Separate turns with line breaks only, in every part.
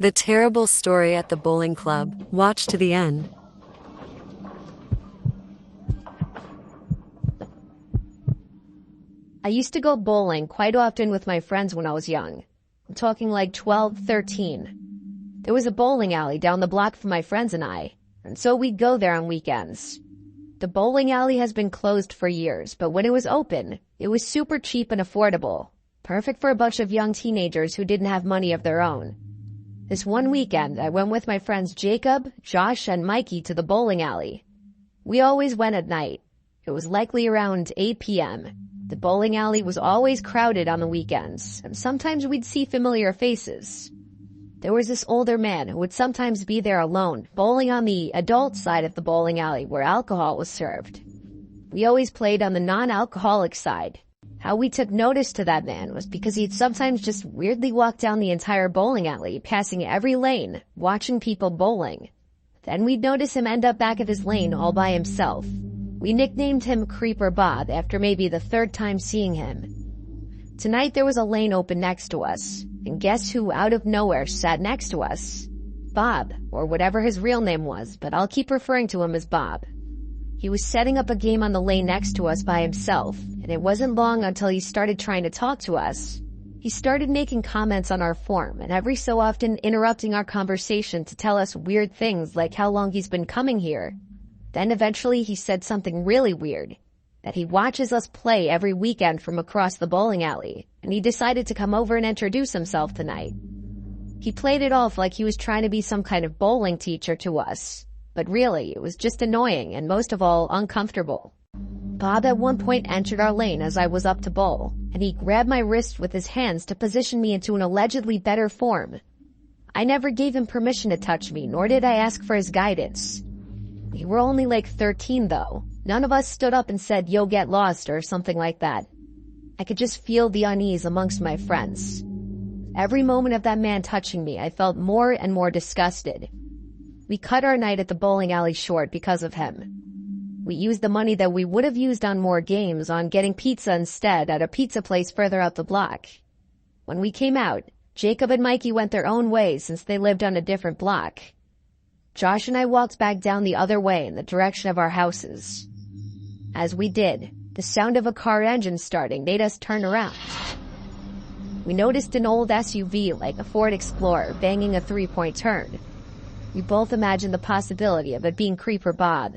The terrible story at the bowling club. Watch to the end.
I used to go bowling quite often with my friends when I was young. I'm talking like 12, 13. There was a bowling alley down the block from my friends and I, and so we'd go there on weekends. The bowling alley has been closed for years, but when it was open, it was super cheap and affordable. Perfect for a bunch of young teenagers who didn't have money of their own. This one weekend, I went with my friends Jacob, Josh, and Mikey to the bowling alley. We always went at night. It was likely around 8 p.m. The bowling alley was always crowded on the weekends, and sometimes we'd see familiar faces. There was this older man who would sometimes be there alone, bowling on the adult side of the bowling alley where alcohol was served. We always played on the non-alcoholic side. How we took notice to that man was because he'd sometimes just weirdly walk down the entire bowling alley, passing every lane, watching people bowling. Then we'd notice him end up back of his lane all by himself. We nicknamed him Creeper Bob after maybe the third time seeing him. Tonight there was a lane open next to us, and guess who out of nowhere sat next to us? Bob, or whatever his real name was, but I'll keep referring to him as Bob. He was setting up a game on the lane next to us by himself, and it wasn't long until he started trying to talk to us. He started making comments on our form, and every so often interrupting our conversation to tell us weird things like how long he's been coming here. Then eventually he said something really weird, that he watches us play every weekend from across the bowling alley, and he decided to come over and introduce himself tonight. He played it off like he was trying to be some kind of bowling teacher to us, but really it was just annoying and most of all uncomfortable. Bob at one point entered our lane as I was up to bowl, and he grabbed my wrist with his hands to position me into an allegedly better form. I never gave him permission to touch me, nor did I ask for his guidance. We were only like 13 though. None of us stood up and said, "Yo, get lost," or something like that. I could just feel the unease amongst my friends. Every moment of that man touching me, I felt more and more disgusted. We cut our night at the bowling alley short because of him. We used the money that we would have used on more games on getting pizza instead at a pizza place further up the block. When we came out, Jacob and Mikey went their own way since they lived on a different block. Josh and I walked back down the other way in the direction of our houses. As we did, the sound of a car engine starting made us turn around. We noticed an old SUV like a Ford Explorer banging a three-point turn. We both imagined the possibility of it being Creeper Bob.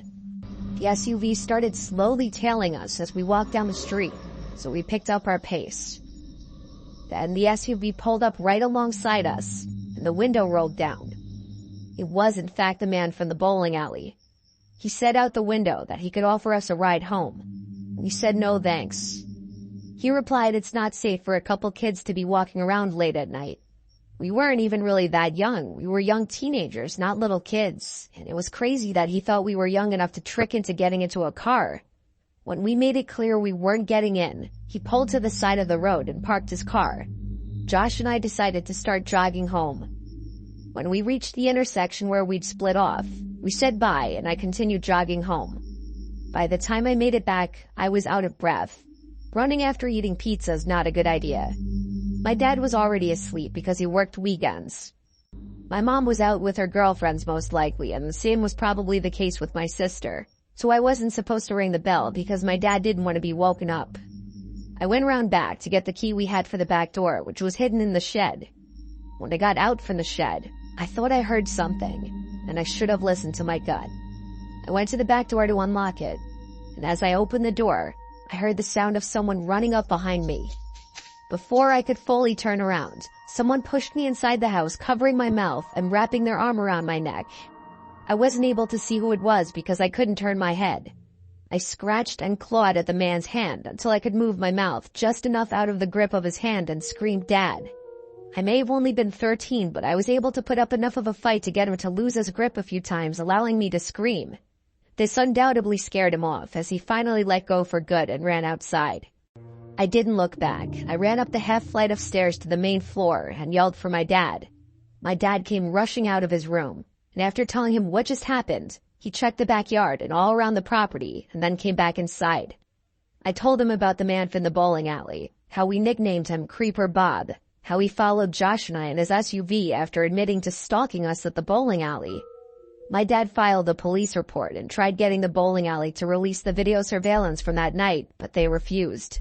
The SUV started slowly tailing us as we walked down the street, so we picked up our pace. Then the SUV pulled up right alongside us, and the window rolled down. It was in fact the man from the bowling alley. He said out the window that he could offer us a ride home. We said no thanks. He replied it's not safe for a couple kids to be walking around late at night. We weren't even really that young. We were young teenagers, not little kids. And it was crazy that he thought we were young enough to trick into getting into a car. When we made it clear we weren't getting in, he pulled to the side of the road and parked his car. Josh and I decided to start jogging home. When we reached the intersection where we'd split off, we said bye and I continued jogging home. By the time I made it back, I was out of breath. Running after eating pizza is not a good idea. My dad was already asleep because he worked weekends. My mom was out with her girlfriends most likely, and the same was probably the case with my sister. So I wasn't supposed to ring the bell because my dad didn't want to be woken up. I went around back to get the key we had for the back door, which was hidden in the shed. When I got out from the shed, I thought I heard something, and I should have listened to my gut. I went to the back door to unlock it, and as I opened the door, I heard the sound of someone running up behind me. Before I could fully turn around, someone pushed me inside the house, covering my mouth and wrapping their arm around my neck. I wasn't able to see who it was because I couldn't turn my head. I scratched and clawed at the man's hand until I could move my mouth just enough out of the grip of his hand and screamed, "Dad." I may have only been 13, but I was able to put up enough of a fight to get him to lose his grip a few times, allowing me to scream. This undoubtedly scared him off as he finally let go for good and ran outside. I didn't look back. I ran up the half flight of stairs to the main floor and yelled for my dad. My dad came rushing out of his room, and after telling him what just happened, he checked the backyard and all around the property and then came back inside. I told him about the man from the bowling alley, how we nicknamed him Creeper Bob, how he followed Josh and I in his SUV after admitting to stalking us at the bowling alley. My dad filed a police report and tried getting the bowling alley to release the video surveillance from that night, but they refused.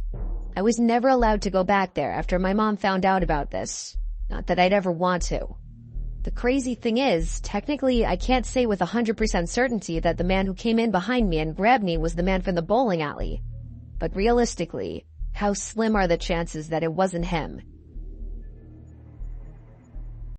I was never allowed to go back there after my mom found out about this. Not that I'd ever want to. The crazy thing is, technically I can't say with 100% certainty that the man who came in behind me and grabbed me was the man from the bowling alley. But realistically, how slim are the chances that it wasn't him?